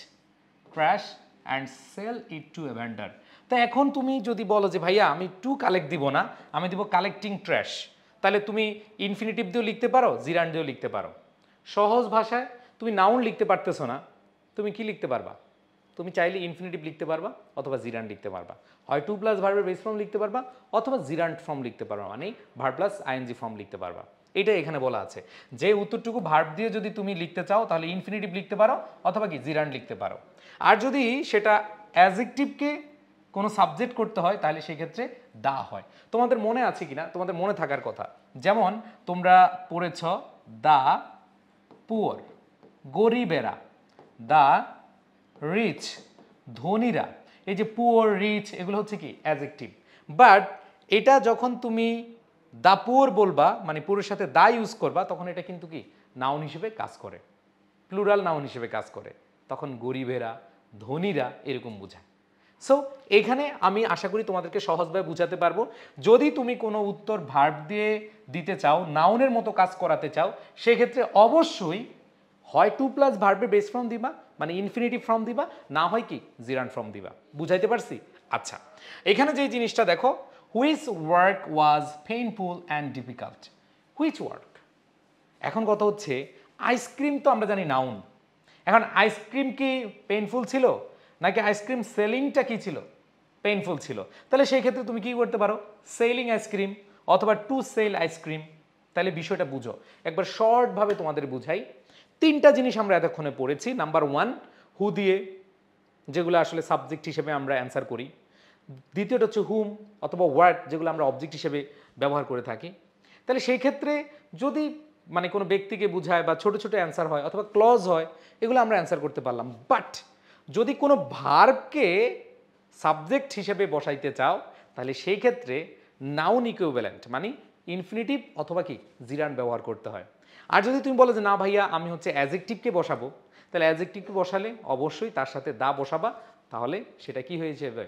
trash and sell it to a vendor. তো এখন তুমি যদি বলো যে ভাইয়া আমি টু কালেক্ট দিব না, আমি দিব কালেক্টিং ট্র্যাশ, তাহলে তুমি ইনফিনিটিভ দিয়েও লিখতে পারো, জিরান্ড দিয়েও লিখতে পারো। সহজ ভাষায় তুমি নাউন লিখতে পারতেছো না, তুমি কি লিখতে পারবা? তুমি চাইলে ইনফিনিটিভ লিখতে পারবা অথবা জিরান্ড লিখতে পারবা, হয় টু প্লাস ভার্বের বেস ফর্ম লিখতে পারবা অথবা জিরান্ড ফর্ম লিখতে পারবা, মানে ভার্ব প্লাস আইএনজি ফর্ম লিখতে পারবা। এটা এখানে বলা আছে যে উত্তরটুকু ভার্ব দিয়ে যদি তুমি লিখতে চাও তাহলে ইনফিনিটিভ লিখতে পারো অথবা কি জিরান্ড লিখতে পারো। আর যদি সেটা অ্যাডজেক্টিভকে কোনো সাবজেক্ট করতে হয় তাহলে সেই ক্ষেত্রে দা হয়। তোমাদের মনে আছে কিনা, তোমাদের মনে থাকার কথা, যেমন তোমরা পড়েছ দা পুয়ার, গরিবেরা, দা রিচ, ধনীরা। এই যে পুয়ার, রিচ এগুলো হচ্ছে কি অ্যাডজেক্টিভ, বাট এটা যখন তুমি দা পুয়ার বলবা মানে পুরের সাথে দা ইউজ করবা তখন এটা কিন্তু কি নাউন হিসেবে কাজ করে, প্লুরাল নাউন হিসেবে কাজ করে, তখন গরিবেরা, ধনীরা এরকম বোঝায়। সো এখানে আমি আশা করি তোমাদেরকে সহজভাবে বুঝাতে পারবো। যদি তুমি কোনো উত্তর ভার্ব দিয়ে দিতে চাও, নাউনের মতো কাজ করাতে চাও, সেক্ষেত্রে অবশ্যই হয় টু প্লাস ভার্বের বেস ফর্ম দিবা মানে ইনফিনিটিভ ফর্ম দিবা, না হয় কি জিরান্ড ফর্ম দিবা। বুঝাইতে পারছি? আচ্ছা, এখানে যে জিনিসটা দেখো, which work was painful and difficult. Which work, এখন কথা হচ্ছে আইসক্রিম তো আমরা জানি নাউন, এখন আইসক্রিম কি পেইনফুল ছিল নাকি আইসক্রিম সেলিংটা কি ছিল পেইনফুল ছিল? তাহলে সেই ক্ষেত্রে তুমি কি করতে পারো, সেলিং আইসক্রিম অথবা টু সেল আইসক্রিম। তাহলে বিষয়টা বুঝো, একবার শর্টভাবে তোমাদের বুঝাই। তিনটা জিনিস আমরা এতক্ষণে পড়েছি। নাম্বার ওয়ান, হু দিয়ে, যেগুলো আসলে সাবজেক্ট হিসেবে আমরা অ্যান্সার করি। দ্বিতীয়টা হচ্ছে হুম অথবা ওয়ার্ড, যেগুলো আমরা অবজেক্ট হিসেবে ব্যবহার করে থাকি। তাহলে সেই ক্ষেত্রে যদি মানে কোনো ব্যক্তিকে বোঝায় বা ছোট ছোট অ্যান্সার হয় অথবা ক্লজ হয়, এগুলো আমরা অ্যান্সার করতে পারলাম। বাট যদি কোনো ভার্বকে সাবজেক্ট হিসেবে বসাইতে চাও তাহলে সেই ক্ষেত্রে নাউন ইকুইভ্যালেন্ট মানে ইনফিনিটিভ অথবা কি জিরান্ড ব্যবহার করতে হয়। আর যদি তুমি বলো যে না ভাইয়া আমি হচ্ছে অ্যাডজেক্টিভকে বসাবো, তাহলে অ্যাডজেক্টিভকে বসালে অবশ্যই তার সাথে দা বসাবা, তাহলে সেটা কি হয়ে যাবে,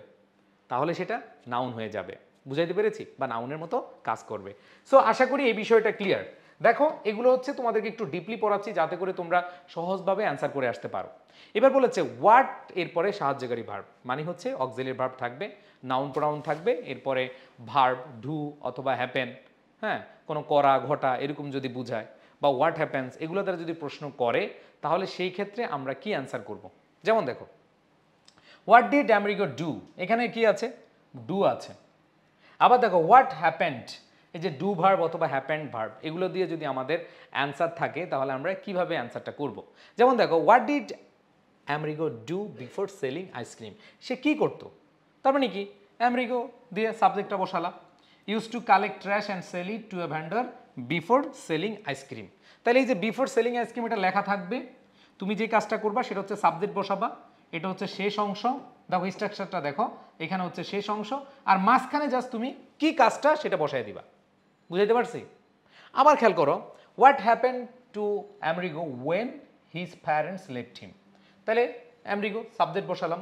তাহলে সেটা নাউন হয়ে যাবে। বুঝাইতে পেরেছি? বা নাউনের মতো কাজ করবে। সো আশা করি এই বিষয়টা ক্লিয়ার। দেখো এগুলো হচ্ছে তোমাদেরকে একটু ডিপলি পড়াচ্ছি যাতে করে তোমরা সহজভাবে অ্যান্সার করে আসতে পারো। এবার বলেছে হোয়াট, এরপরে সাহায্যকারী ভার্ব মানে হচ্ছে অক্সিলিয়ারি ভার্ব থাকবে, নাউন প্রোনাউন থাকবে, এরপরে ভার্ব ডু অথবা হ্যাপেন, হ্যাঁ কোনো করা ঘটা এরকম যদি বুঝায়, বা হোয়াট হ্যাপেন্স এগুলো দ্বারা যদি প্রশ্ন করে তাহলে সেই ক্ষেত্রে আমরা কি অ্যান্সার করব। যেমন দেখো হোয়াট ডিড আমেরিগো ডু, এখানে কি আছে, ডু আছে। আবার দেখো হোয়াট হ্যাপেন্ড, এই যে ডু ভার্ব অথবা হ্যাপেন্ড ভার্ব এগুলো দিয়ে যদি আমাদের অ্যান্সার থাকে তাহলে আমরা কিভাবে অ্যান্সারটা করব। যেমন দেখো what did Amerigo do before selling ice cream, সে কি করতো, তার মানে কি আমেরিগো দিয়ে সাবজেক্টটা বসালা, use to collect trash and sell it to a vendor before selling ice cream. তাহলে এই যে বিফোর সেলিং আইসক্রিম এটা লেখা থাকবে, তুমি যে কাজটা করবা সেটা হচ্ছে সাবজেক্ট বসাবা, এটা হচ্ছে শেষ অংশ, দেখো স্ট্রাকচারটা দেখো, এখানে হচ্ছে শেষ অংশ, আর মাঝখানে জাস্ট তুমি কি কাজটা সেটা বসাই দিবা। বুঝাইতে পারছি? আবার খেয়াল করো what happen to Amerigo when his parents left him, তাহলে আমেরিগো সাবজেক্ট বসালাম,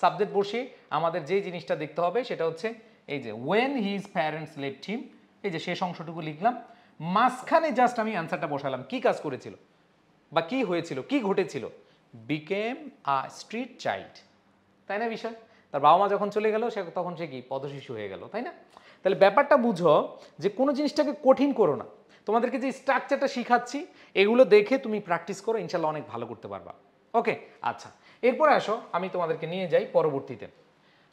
সাবজেক্ট বসিয়ে আমাদের যে জিনিসটা দেখতে হবে সেটা হচ্ছে এই যে when his parents left him, এই যে শেষ অংশটুকু লিখলাম, মাঝখানে জাস্ট আমি অ্যান্সারটা বসালাম, কি কাজ করেছিল বা কি হয়েছিল, কি ঘটেছিল, বিকেম আ স্ট্রিট চাইল্ড, তাই না বিষয়? তার বাবা মা যখন চলে গেল সে তখন সে কি পথশিশু হয়ে গেল, তাই না? তাহলে ব্যাপারটা বুঝো যে কোনো জিনিসটাকে কঠিন করো না, তোমাদেরকে যে স্ট্রাকচারটা শিখাচ্ছি এগুলো দেখে তুমি প্র্যাকটিস করো, ইনশাল্লাহ অনেক ভালো করতে পারবা। ওকে, আচ্ছা এরপরে আসো আমি তোমাদেরকে নিয়ে যাই পরবর্তীতে।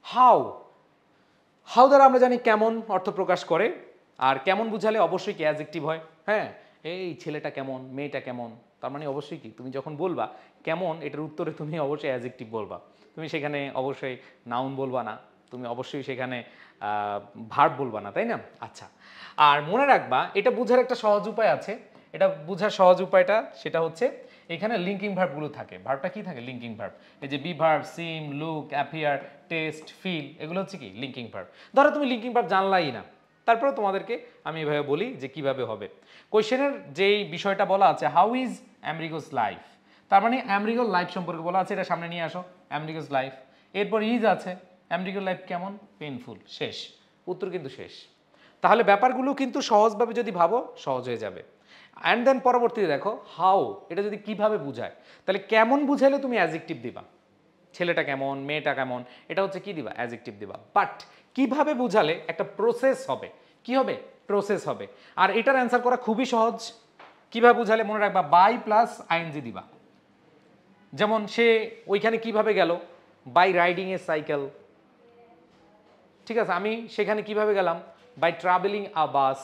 হাউ, হাউ দ্বারা আমরা জানি কেমন অর্থ প্রকাশ করে, আর কেমন বুঝালে অবশ্যই কি অ্যাডজেক্টিভ হয়। হ্যাঁ, এই ছেলেটা কেমন, মেয়েটা কেমন, তার মানে অবশ্যই কি তুমি যখন বলবা কেমন এটার উত্তরে তুমি অবশ্যই অ্যাডজেক্টিভ বলবা, তুমি সেখানে অবশ্যই নাউন বলবা না, তুমি অবশ্যই সেখানে ভার্ব বলবা না, তাই না? আচ্ছা, আর মনে রাখবা এটা বোঝার একটা সহজ উপায় আছে, এটা বোঝার সহজ উপায়টা সেটা হচ্ছে এখানে লিঙ্কিং ভার্বগুলো থাকে। ভার্বটা কি থাকে? Linking verb. এই যে be verb, seem, look, appear, taste, feel এগুলো হচ্ছে কি লিঙ্কিং ভার্ব। ধরো তুমি লিঙ্কিং ভার্ব জানলাই না, তারপরে তোমাদেরকে আমি এভাবে বলি যে কিভাবে হবে। কোয়েশ্চেনের যেই বিষয়টা বলা আছে হাউ ইজ আমেরিগোস লাইফ, তার মানে আমেরিগোর লাইফ সম্পর্কে বলা আছে, এটা সামনে নিয়ে আসো আমেরিগোস লাইফ, এরপর ইজ আছে আমেরিগোর লাইফ কেমন, পেইনফুল, শেষ, উত্তর কিন্তু শেষ। তাহলে ব্যাপারগুলো কিন্তু সহজভাবে যদি ভাবো সহজ হয়ে যাবে। অ্যান্ড দেন পরবর্তীতে দেখো হাউ, এটা যদি কিভাবে বুঝায়, তাহলে কেমন বুঝাইলে তুমি অ্যাডজেক্টিভ দিবা, ছেলেটা কেমন, মেয়েটা কেমন, এটা হচ্ছে কি দিবা, অ্যাডজেক্টিভ দিবা। বাট কিভাবে বুঝালে একটা প্রসেস হবে, কি হবে, প্রসেস হবে। আর এটার অ্যান্সার করা খুবই সহজ। কিভাবে বুঝালে মনে রাখবা, বাই প্লাস আইএনজি দিবা। যেমন সে ওইখানে কিভাবে গেল, বাই রাইডিং এ সাইকেল, ঠিক আছে, আমি সেখানে কিভাবে গেলাম, বাই ট্রাভেলিং আ বাস।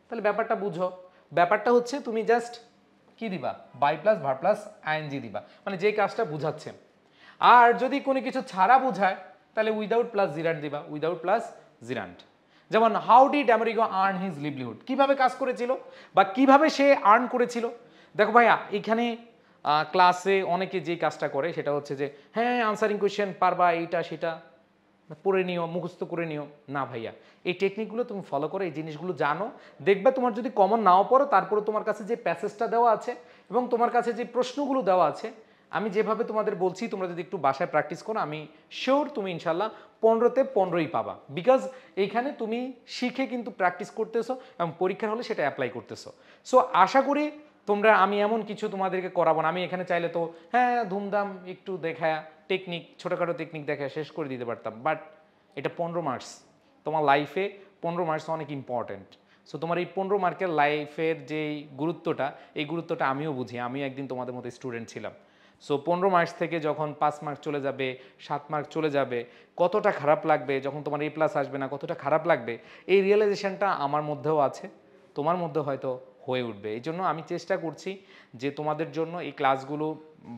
তাহলে ব্যাপারটা বুঝো, ব্যাপারটা হচ্ছে তুমি জাস্ট কি দিবা, by plus verb plus ING দিবা, মানে যে কাজটা বুঝাচ্ছে। আর যদি কোনো কিছু ছাড়া বোঝায় তাহলে উইদাউট প্লাস জিরান্ট দিবা, উইদাউট প্লাস জিরান্ট। যেমন how did Amerigo earn his livelihood, কিভাবে কাজ করেছিল বা কিভাবে সে আর্ন করেছিল। দেখো ভাইয়া এখানে ক্লাসে অনেকে যে কাজটা করে সেটা হচ্ছে যে হ্যাঁ আনসারিং কোয়েশ্চেন পারবা, এইটা সেটা পড়ে নিও, মুখস্থ করে নিও। না ভাইয়া, এই টেকনিকগুলো তুমি ফলো করো, এই জিনিসগুলো জানো, দেখবে তোমার যদি কমন নাও পড়ো তারপরে তোমার কাছে যে প্যাসেজটা দেওয়া আছে এবং তোমার কাছে যে প্রশ্নগুলো দেওয়া আছে, আমি যেভাবে তোমাদের বলছি তোমরা যদি একটু বাসায় প্র্যাকটিস করো, আমি শিওর তুমি ইনশাল্লাহ 15তে 15ই পাবা। বিকজ এইখানে তুমি শিখে কিন্তু প্র্যাকটিস করতেছো এবং পরীক্ষার হলে সেটা অ্যাপ্লাই করতেছো। সো আশা করি তোমরা, আমি এমন কিছু তোমাদেরকে করাবো না, আমি এখানে চাইলে তো হ্যাঁ ধুমধাম একটু দেখায় টেকনিক, ছোটোখাটো টেকনিক দেখায় শেষ করে দিতে পারতাম, বাট এটা 15 মার্কস, তোমার লাইফে 15 মার্কস অনেক ইম্পর্টেন্ট। সো তোমার এই 15 মার্কের লাইফের যেই গুরুত্বটা, এই গুরুত্বটা আমিও বুঝি, আমিও একদিন তোমাদের মতো স্টুডেন্ট ছিলাম। সো 15 মার্কস থেকে যখন 5 মার্ক চলে যাবে, 7 মার্ক চলে যাবে, কতটা খারাপ লাগবে, যখন তোমার এ প্লাস আসবে না কতটা খারাপ লাগবে, এই রিয়েলাইজেশনটা আমার মধ্যেও আছে, তোমার মধ্যে হয়তো হয়ে উঠবে। এই জন্য আমি চেষ্টা করছি যে তোমাদের জন্য এই ক্লাসগুলো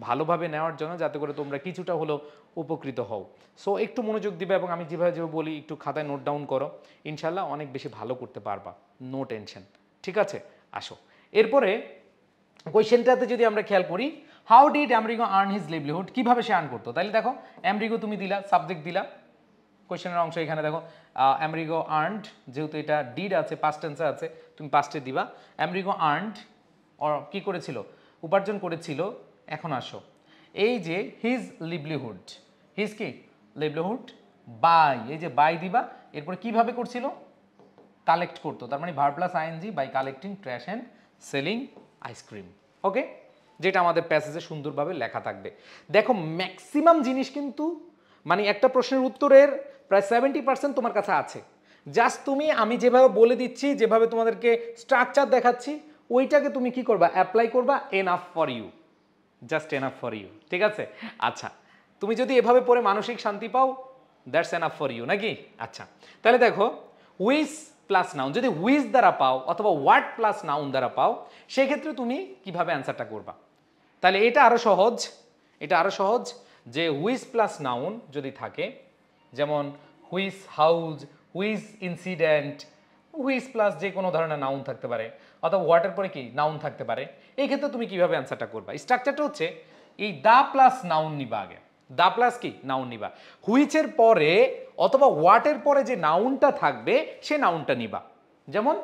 ভালোভাবে নেওয়ার জন্য, যাতে করে তোমরা কিছুটা হলেও উপকৃত হও। সো একটু মনোযোগ দিবে এবং আমি যেভাবে বলি একটু খাতায় নোট ডাউন করো, ইনশাল্লাহ অনেক বেশি ভালো করতে পারবা, নো টেনশন। ঠিক আছে, আসো এরপরে কোয়েশ্চেনটাতে যদি আমরা খেয়াল করি, how did Amerigo earn his livelihood, কিভাবে সে আর্ন করতো। তাহলে দেখো আমেরিগো তুমি দিলা, সাবজেক্ট দিলা, কোয়েশ্চেনের অংশ এখানে দেখো আমেরিগো আর্নড, যেহেতু এটা ডিড আছে, পাস্ট টেন্সে আছে, তুমি পাস্টে দিবা। আমেরিগো আর্নড কি করেছিল, উপার্জন করেছিল। এখন আসো এই যে হিজ লিভলিহুড, হিজ কি লিভলিহুড বাই, এই যে বাই দিবা, এরপরে কিভাবে করছিল, কালেক্ট করতো, তার মানে verb plus ING, by collecting trash and selling ice cream. Okay, যেটা আমাদের প্যাসেজে সুন্দরভাবে লেখা থাকবে। দেখো ম্যাক্সিমাম জিনিস কিন্তু, মানে একটা প্রশ্নের উত্তরের প্রায় 70% তোমার কাছে আছে, জাস্ট তুমি আমি যেভাবে বলে দিচ্ছি, যেভাবে তোমাদেরকে স্ট্রাকচার দেখাচ্ছি, ওইটাকে তুমি কি করবা, অ্যাপ্লাই করবা, enough for you, just enough for you. ঠিক আছে, আচ্ছা তুমি যদি এভাবে পড়ে মানসিক শান্তি পাও, দ্যাটস এনাফ ফর ইউ নাকি। আচ্ছা তাহলে দেখো হুইচ প্লাস নাউন, যদি হুইচ দ্বারা পাও অথবা হোয়াট প্লাস নাউন দ্বারা পাও, সেক্ষেত্রে তুমি কিভাবে অ্যান্সারটা করবা। তাহলে এটা আরো সহজ, এটা আরো সহজ যে হুইচ প্লাস নাউন যদি থাকে, যেমন which house, which incident, which plus যে কোনো ধরনের নাউন থাকতে পারে, অথবা হোয়াটের পরে কি নাউন থাকতে পারে, এই ক্ষেত্রে তুমি কিভাবে অ্যান্সারটা করবা। স্ট্রাকচারটা হচ্ছে এই দা প্লাস নাউন নিবা আগে, দা প্লাস কি নাউন নিবা, হুইচের পরে অথবা হোয়াটের পরে যে নাউনটা থাকবে সে নাউনটা নিবা। যেমন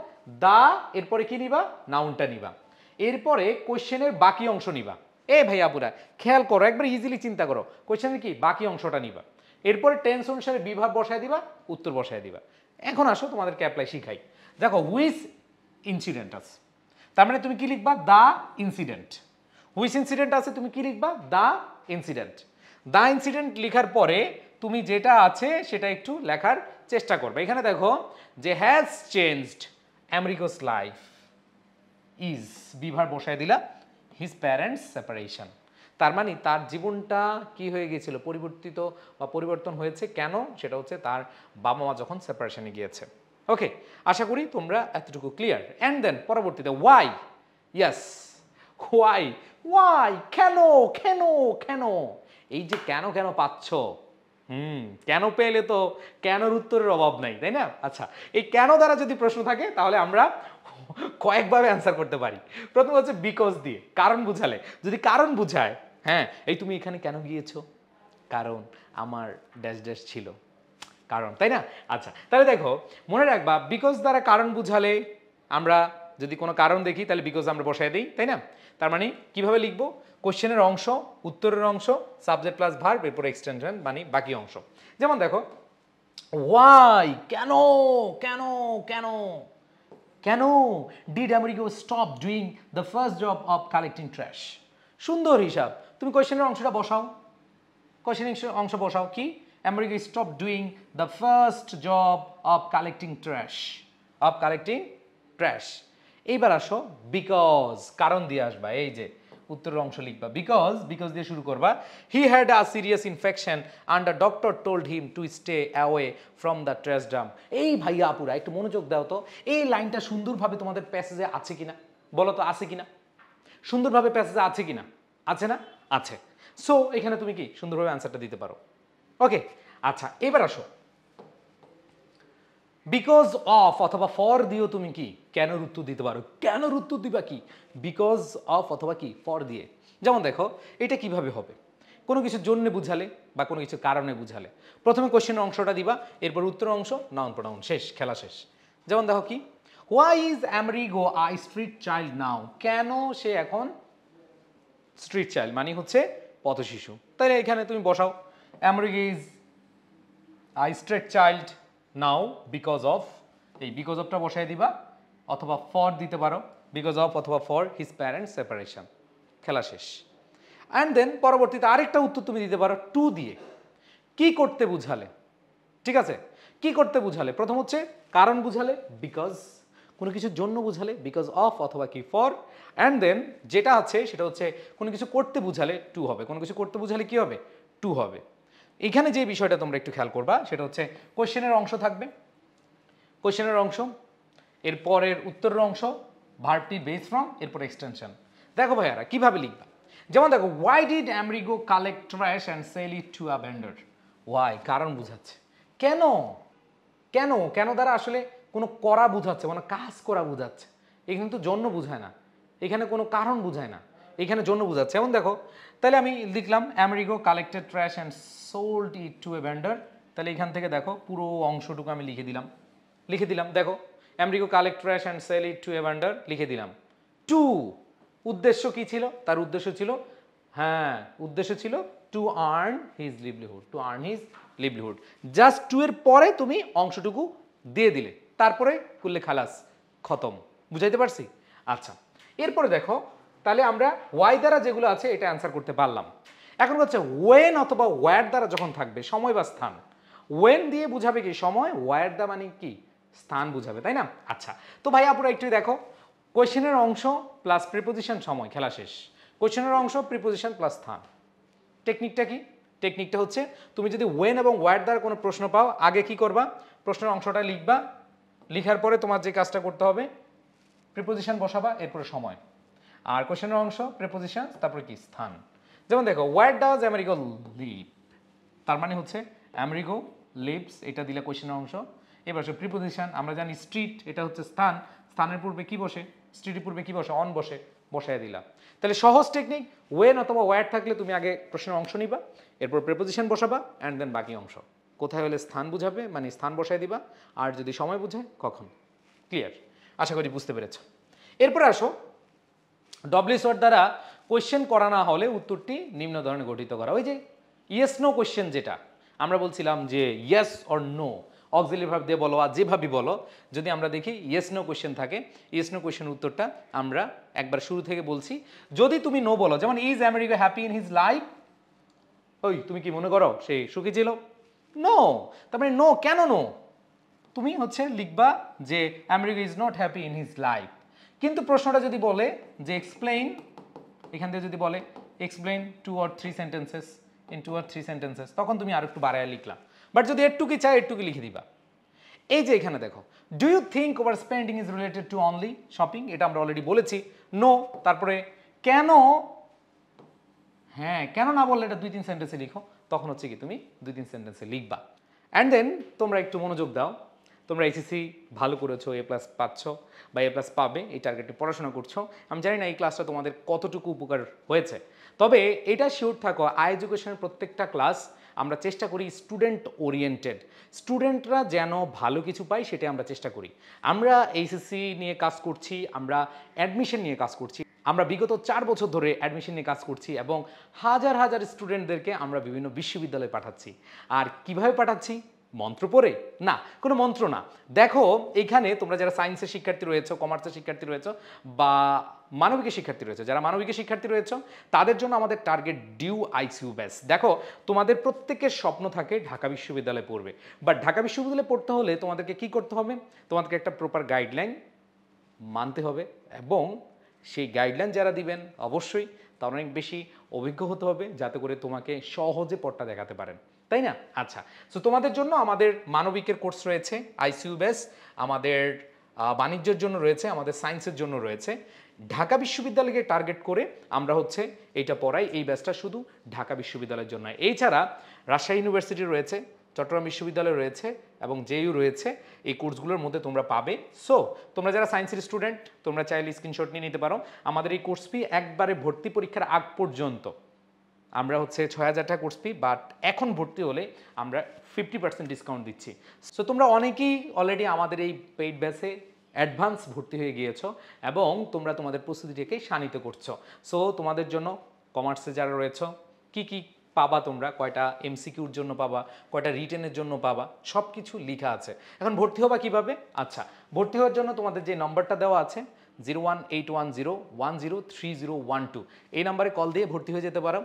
দা এরপরে কি নিবা, নাউনটা নিবা, এরপরে কোশ্চেনের বাকি অংশ নিবা। এ ভাই আপুরা খেয়াল করো, একবার ইজিলি চিন্তা করো, কোশ্চেনের কি বাকি অংশটা নিবা, এরপরে টেন্স অনুসারে বিভাগ বসায় দিবা, উত্তর বসায় দিবা। এখন আসো তোমাদেরকে অ্যাপ্লাই শিখাই। দেখো হুইচ ইনসিডেন্ট আছে, তার মানে তুমি কি লিখবা, দা ইনসিডেন্ট। হুইচ ইনসিডেন্ট আছে, তুমি কি লিখবা, দা ইনসিডেন্ট। দা ইনসিডেন্ট লেখার পরে তুমি যেটা আছে সেটা একটু লেখার চেষ্টা করবে। এখানে দেখো যে হ্যাজ চেঞ্জড আমেরিকোস লাইফ ইজ, বিভার বসায় দিলা, হিজ প্যারেন্টস সেপারেশন, তার মানে তার জীবনটা কি হয়ে গিয়েছিল, পরিবর্তিত বা পরিবর্তন হয়েছে। কেন, সেটা হচ্ছে তার বাবা মা যখন সেপারেশনে গিয়েছে। ওকে, আশা করি তোমরা এতটুকু ক্লিয়ার। অ্যান্ড দেন পরবর্তীতে ওয়াই, ইয়েস ওয়াই, ওয়াই কেন, কেন কেন, এই যে কেন কেন পাচ্ছ, কেন পেলে তো কেনর উত্তরের অভাব নাই, তাই না। আচ্ছা এই কেন দ্বারা যদি প্রশ্ন থাকে তাহলে আমরা কয়েকভাবে অ্যান্সার করতে পারি। প্রথম হচ্ছে বিকজ দিয়ে, কারণ বুঝালে, যদি কারণ বুঝায়, হ্যাঁ এই তুমি এখানে কেন গিয়েছো, কারণ আমার ড্যাশ ড্যাশ ছিল, কারণ, তাই না। আচ্ছা তাহলে দেখো মনে রাখবা, বিকজ দ্বারা কারণ বুঝালে আমরা যদি কোনো কারণ দেখি তাহলে বিকজ আমরা বসায় দিই, তাই না। তার মানে কিভাবে লিখবো, কোশ্চেনের অংশ, উত্তরের অংশ, সাবজেক্ট প্লাস ভার্ব, এরপর এক্সটেনশন মানে বাকি অংশ। যেমন দেখো ওয়াই, কেন কেন কেন কেন did America stop doing the first job of collecting trash. সুন্দর হিসাব, তুমি কোয়েশ্চেনের অংশটা বসাও, কোয়েশ্চেনের অংশ বসাও কি, America stop doing the first job of collecting trash, of collecting trash. এইবার আসো বিকজ, কারণ দিয়ে আসবা, এই যে উত্তরের অংশ লিখবা, বিকজ, বিকজ দিয়ে শুরু করবা। He had a serious infection and the doctor told him to stay away from the trash dump. এই ভাইয়া আপুরা একটু মনোযোগ দাও তো, এই লাইনটা সুন্দরভাবে তোমাদের প্যাসেজে আছে কিনা, বলো তো আছে কিনা, সুন্দরভাবে প্যাসেজে আছে কিনা, আছে না, আছে। সো এখানে তুমি কি সুন্দরভাবে অ্যান্সারটা দিতে পারো। ওকে, আচ্ছা এবার আসো, বিকজ অফ অথবা ফর দিয়েও তুমি কি কেনর উত্তর দিতে পারো। কেনর উত্তর দিবা কি বিকজ অফ অথবা কি ফর দিয়ে। যেমন দেখো এটা কিভাবে হবে, কোনো কিছুর জন্য বুঝালে বা কোনো কিছুর কারণে বুঝালে প্রথমে কোশ্চেনের অংশটা দিবা, এরপর উত্তরের অংশ, নাউন প্রোনাউন, শেষ, খেলা শেষ। যেমন দেখো কি, why is Amerigo a street child now, কেন সে এখন স্ট্রিট চাইল্ড মানে হচ্ছে পথ শিশু। তাহলে এখানে তুমি বসাও Amerigo is a street child now because of, এই বিকজ অফটা বসাই দিবা, অথবা ফর দিতে পারো, বিকজ অফ অথবা ফর হিজ প্যারেন্টস সেপারেশন, খেলা শেষ। অ্যান্ড দেন পরবর্তীতে আরেকটা উত্তর তুমি দিতে পারো টু দিয়ে, কি করতে বুঝালে, ঠিক আছে, কি করতে বুঝালে, প্রথম হচ্ছে কারণ বুঝালে বিকজ, কোনো কিছুর জন্য বুঝালে বিকজ অফ অথবা কি ফর, অ্যান্ড দেন যেটা আছে সেটা হচ্ছে কোনো কিছু করতে বুঝালে টু হবে, কোনো কিছু করতে বুঝালে কি হবে, টু হবে। এখানে যে বিষয়টা তোমরা একটু খেয়াল করবা সেটা হচ্ছে কোশ্চেনের অংশ থাকবে, কোশ্চেনের অংশ, এরপরের উত্তরের অংশ, ভার্বটি বেস ফ্রম, এরপর এক্সটেনশন। দেখো ভাইয়ারা কিভাবে লিখবা, যেমন দেখো why did Amerigo collect trash and sell it to a vendor, why কারণ বুঝাচ্ছে, কেন, কেন, কেন দ্বারা আসলে কোনো করা বুঝাচ্ছে, কোনো কাজ করা বুঝাচ্ছে, এখানে তো জন্য বুঝায় না, এখানে কোনো কারণ বুঝায় না, এখানে জন্য বুঝাচ্ছে। যেমন দেখো তাহলে আমি লিখলাম Amerigo collected trash and sold it to a vendor, তাহলে এখান থেকে দেখো পুরো অংশটুকু আমি লিখে দিলাম, দেখো Amerigo collect trash and sell it to a vendor লিখে দিলাম। টু, উদ্দেশ্য কি ছিল, তার উদ্দেশ্য ছিল, হ্যাঁ উদ্দেশ্য ছিল to earn his livelihood, to earn his livelihood, just to এর পরে তুমি অংশটুকু দিয়ে দিলে, তারপরে করলে খালাস, খতম, বুঝাইতে পারছি। আচ্ছা এরপরে দেখো তাহলে আমরা ওয়াই দ্বারা যেগুলো আছে এটা অ্যান্সার করতে পারলাম। এখন হচ্ছে ওয়েন অথবা ওয়ার দ্বারা যখন থাকবে সময় বা স্থান, ওয়েন দিয়ে বুঝাবে কি সময়, ওয়ার দ্বারা মানে কি স্থান বুঝাবে, তাই না। আচ্ছা তো ভাই আপুরা একটু দেখো, কোয়েশ্চেনের অংশ প্লাস প্রিপোজিশন সময়, খেলা শেষ। কোয়েশ্চেনের অংশ প্রিপোজিশন প্লাস স্থান। টেকনিকটা কি, টেকনিকটা হচ্ছে তুমি যদি ওয়েন এবং ওয়ার দ্বারা কোনো প্রশ্ন পাও, আগে কি করবা, প্রশ্নের অংশটা লিখবা, লিখার পরে তোমার যে কাজটা করতে হবে প্রিপোজিশন বসাবা, এরপরে সময়, আর কোয়েশ্চেনের অংশ প্রিপোজিশন, তারপরে কি স্থান। যেমন দেখো ওয়ার ডাজ আমেরিগো লিভ, তার মানে হচ্ছে আমেরিগো লিভস, এটা দিলে কোয়েশ্চেনের অংশ। এবার প্রিপোজিশন, আমরা জানি স্ট্রিট, এটা হচ্ছে স্থান, স্থানের পূর্বে কি বসে, স্ট্রিটের পূর্বে কি বসে, অন বসে, বসায় দিলাম। তাহলে সহজ টেকনিক, ওয়েন অথবা ওয়ার থাকলে তুমি আগে প্রশ্নের অংশ নিবা, এরপর প্রিপোজিশন বসাবা, অ্যান্ড দেন বাকি অংশ। কোথায় হলে স্থান বুঝাবে মানে স্থান বসায় দিবা, আর যদি সময় বুঝায় কখন। ক্লিয়ার, আশা করি বুঝতে পেরেছ। এরপরে আসো ডব্লিউএস ওয়ার্ড দ্বারা কোয়েশ্চেন করা না হলে উত্তরটি নিম্ন ধরনের গঠিত করা। ওই যে ইয়েস নো কোয়েশ্চেন, যেটা আমরা বলছিলাম যে yes or no, auxiliary verb দিয়ে বলো আর যেভাবে বলো, যদি আমরা দেখি ইয়েস নো কোয়েশ্চেন থাকে, ইয়েস নো কোয়েশ্চেন উত্তরটা আমরা একবার শুরু থেকে বলছি। যদি তুমি নো বলো, যেমন is America happy in his life, ওই তুমি কি মনে করো সে সুখী ছিল, নো, তার মানে নো, কেন নো, তুমি হচ্ছে লিখবা যে America is not happy in his life. কিন্তু প্রশ্নটা যদি বলে যে এক্সপ্লেইন, এখান থেকে যদি বলে explain 2 or 3 sentences, in 2 or 3 sentences, তখন তুমি আর একটু বাড়ায় লিখলাম। বাট যদি এটুকুই চাই এটুকু লিখে দিবা। এই যে এখানে দেখো, do you think over spending is related to only shopping, এটা আমরা অলরেডি বলেছি, নো, তারপরে কেন, হ্যাঁ কেন না বললে এটা 2-3 সেন্টেন্সে লিখো, তখন হচ্ছে কি তুমি 2-3 সেন্টেন্সে লিখবা। অ্যান্ড দেন তোমরা একটু মনোযোগ দাও, তোমরা এইচএসসি ভালো করেছো, এ প্লাস পাচ্ছ বা এ প্লাস পাবে, এই টার্গেটে পড়াশোনা করছো। আমি জানি না এই ক্লাসটা তোমাদের কতটুকু উপকার হয়েছে, তবে এটা শিওর থাকো আই এডুকেশনের প্রত্যেকটা ক্লাস আমরা চেষ্টা করি স্টুডেন্ট ওরিয়েন্টেড, স্টুডেন্টরা যেন ভালো কিছু পায় সেটা আমরা চেষ্টা করি। আমরা এইচএসসি নিয়ে কাজ করছি, আমরা অ্যাডমিশন নিয়ে কাজ করছি, আমরা বিগত 4 বছর ধরে অ্যাডমিশন নিয়ে কাজ করছি এবং হাজার হাজার স্টুডেন্টদেরকে আমরা বিভিন্ন বিশ্ববিদ্যালয়ে পাঠাচ্ছি। আর কিভাবে পাঠাচ্ছি, মন্ত্র পড়ে না, কোনো মন্ত্র না। দেখো এইখানে তোমরা যারা সায়েন্সের শিক্ষার্থী রয়েছে, কমার্সের শিক্ষার্থী রয়েছে বা মানবিকের শিক্ষার্থী রয়েছে, যারা মানবিকের শিক্ষার্থী রয়েছে তাদের জন্য আমাদের টার্গেট ডিউ আইসিইউ ব্যাচ। দেখো তোমাদের প্রত্যেকের স্বপ্ন থাকে ঢাকা বিশ্ববিদ্যালয়ে পড়বে, বাট ঢাকা বিশ্ববিদ্যালয়ে পড়তে হলে তোমাদেরকে কি করতে হবে, তোমাদেরকে একটা প্রপার গাইডলাইন মানতে হবে এবং সেই গাইডলাইন যারা দিবেন অবশ্যই তার অনেক বেশি অভিজ্ঞ হতে হবে, যাতে করে তোমাকে সহজে পথটা দেখাতে পারেন, তাই না। আচ্ছা, সো তোমাদের জন্য আমাদের মানবিকের কোর্স রয়েছে আইসিইউ বেস, আমাদের বাণিজ্যের জন্য রয়েছে, আমাদের সায়েন্সের জন্য রয়েছে। ঢাকা বিশ্ববিদ্যালয়কে টার্গেট করে আমরা হচ্ছে এইটা পড়াই। এই ব্যাচটা শুধু ঢাকা বিশ্ববিদ্যালয়ের জন্য। এছাড়া রাজশাহী ইউনিভার্সিটি রয়েছে, চট্টগ্রাম বিশ্ববিদ্যালয় রয়েছে এবং জেইউ রয়েছে। এই কোর্সগুলোর মধ্যে তোমরা পাবে। সো তোমরা যারা সায়েন্সের স্টুডেন্ট তোমরা চাইলে স্ক্রিনশট নিয়ে নিতে পারো। আমাদের এই কোর্স ফি একবারে ভর্তি পরীক্ষার আগ পর্যন্ত আমরা হচ্ছে 6,000 টাকা কোর্স ফি, বাট এখন ভর্তি হলে আমরা 50% ডিসকাউন্ট দিচ্ছি। সো তোমরা অনেকেই অলরেডি আমাদের এই পেইড ব্যাচে অ্যাডভান্স ভর্তি হয়ে গিয়েছো এবং তোমরা তোমাদের প্রস্তুতিটাকে শানিত করছো। সো তোমাদের জন্য কমার্সে যারা রয়েছে কি কি পাবা, তোমরা কয়টা এমসিকিউর জন্য পাবা, কয়টা রিটেনের জন্য পাবা, সব কিছু লেখা আছে। এখন ভর্তি হবা কিভাবে? আচ্ছা, ভর্তি হওয়ার জন্য তোমাদের যে নম্বরটা দেওয়া আছে 018101030112 এই নাম্বারে কল দিয়ে ভর্তি হয়ে যেতে পারো।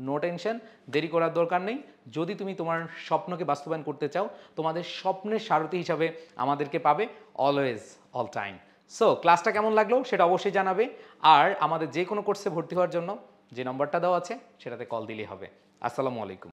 নো টেনশন, দেরি করার দরকার নেই। যদি তুমি তোমার স্বপ্নকে বাস্তবায়ন করতে চাও, তোমাদের স্বপ্নের সারথি হিসাবে আমাদেরকে পাবে অলওয়েজ, অল টাইম। সো ক্লাসটা কেমন লাগলো সেটা অবশ্যই জানাবে। আর আমাদের যে কোনো কোর্সে ভর্তি হওয়ার জন্য যে নম্বরটা দেওয়া আছে সেটাতে কল দিলেই হবে। আসসালামু আলাইকুম।